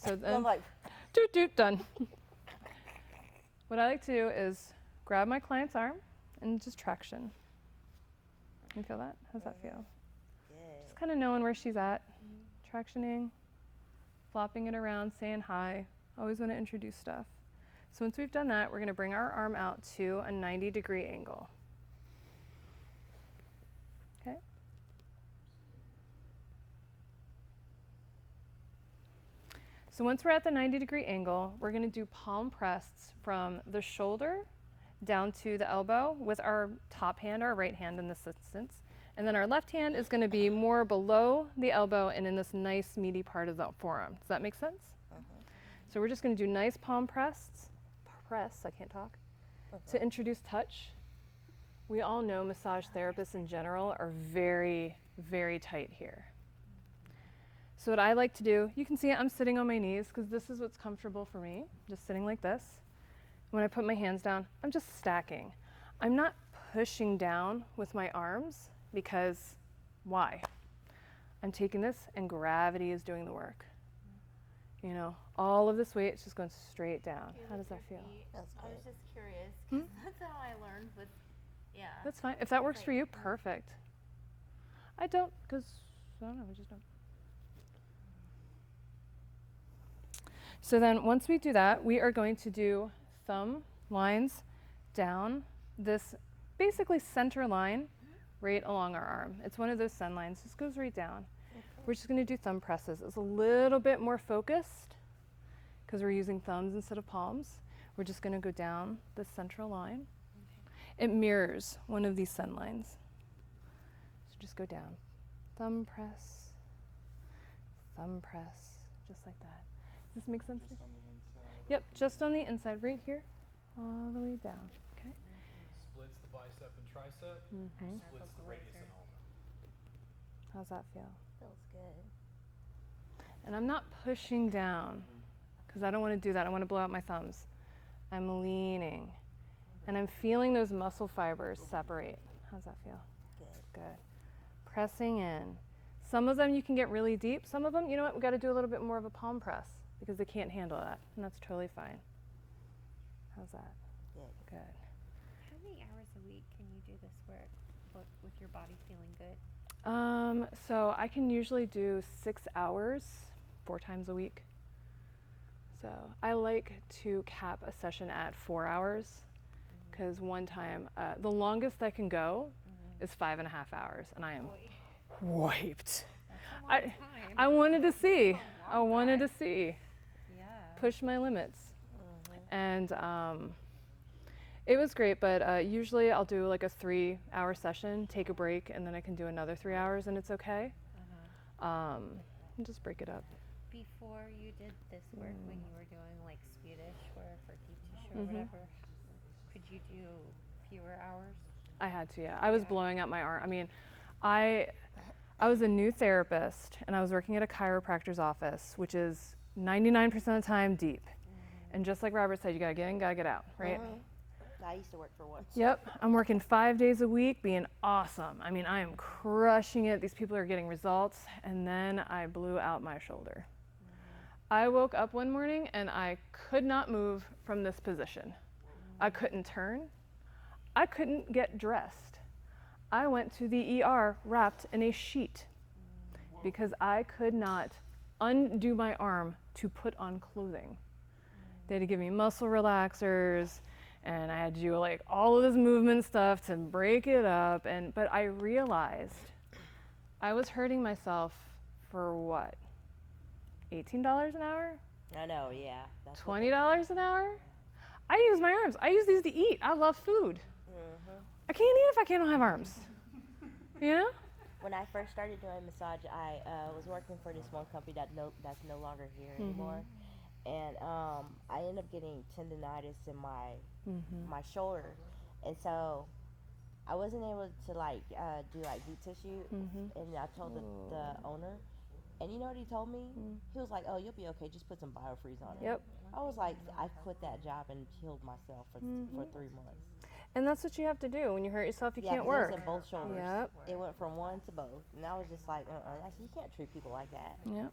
So I'm then, like, doot doot, done. What I like to do is grab my client's arm and just traction. You feel that? How's that feel? yeah. Just kind of knowing where she's at, tractioning, flopping it around, saying hi. Always want to introduce stuff. So once we've done that, we're going to bring our arm out to a 90-degree angle. Okay? So once we're at the 90-degree angle, we're going to do palm press from the shoulder down to the elbow with our top hand, our right hand in this instance. And then our left hand is going to be more below the elbow and in this nice meaty part of the forearm. Does that make sense? So we're just going to do nice palm press, I can't talk, to introduce touch. We all know massage therapists in general are very, very tight here. So what I like to do, you can see I'm sitting on my knees because this is what's comfortable for me, just sitting like this. When I put my hands down, I'm just stacking. I'm not pushing down with my arms because why? I'm taking this and gravity is doing the work. You know, all of this weight is just going straight down. How does that feel? That's I was good. just curious, 'cause that's how I learned with, yeah. That's fine. If that works for you, perfect. I don't, because I don't know, I just don't. So then once we do that, we are going to do thumb lines down this basically center line right along our arm. It's one of those sun lines, just goes right down. We're just going to do thumb presses. It's a little bit more focused because we're using thumbs instead of palms. We're just going to go down this central line. It mirrors one of these sun lines. So just go down. Thumb press, just like that. Does this make sense? Just on the inside. Yep, just on the inside, right here, all the way down. Okay. Splits the bicep and tricep. Mm-hmm. Splits the radius and ulna. How's that feel? Feels good. And I'm not pushing down because I don't want to do that. I want to blow out my thumbs. I'm leaning and I'm feeling those muscle fibers separate. How's that feel? Good. Good. Pressing in. Some of them you can get really deep. Some of them, you know what, we got to do a little bit more of a palm press because they can't handle that, and that's totally fine. How's that? Good. Good. How many hours a week can you do this work with your body feeling good? So I can usually do 6 hours, 4 times a week. So I like to cap a session at 4 hours because one time, the longest I can go is 5.5 hours, and I am wiped. That's a long time. I wanted to see. I wanted to see. Yeah. Push my limits. And it was great, but usually I'll do like a 3-hour session, take a break, and then I can do another 3 hours, and it's okay. And just break it up. Before you did this work, when you were doing like Swedish work or deep tissue or whatever, could you do fewer hours? I had to, yeah. I was blowing up my arm. I mean, I was a new therapist, and I was working at a chiropractor's office, which is 99% of the time deep. And just like Robert said, you gotta get in, gotta get out, right? I used to work for one. Yep, I'm working 5 days a week, being awesome. I mean, I am crushing it. These people are getting results, and then I blew out my shoulder. I woke up one morning and I could not move from this position. I couldn't turn. I couldn't get dressed. I went to the ER wrapped in a sheet because I could not undo my arm to put on clothing. They had to give me muscle relaxers, and I had to do like all of this movement stuff to break it up. But I realized I was hurting myself for what? $18 an hour? I know, yeah. That's what $20 an hour? I use my arms. I use these to eat. I love food. I can't eat if I can't have arms. You know? When I first started doing massage, I was working for this one company that's no longer here anymore, and I ended up getting tendonitis in my shoulder, and so I wasn't able to do deep tissue, and I told the owner, and you know what he told me? He was like, "Oh, you'll be okay. Just put some biofreeze on it." Yep. I was like, I quit that job and healed myself for 3 months. And that's what you have to do. When you hurt yourself, you Yeah, can't 'cause work. it was in both shoulders. Yep. It went from one to both, and I was just like, I said, you can't treat people like that. Yep.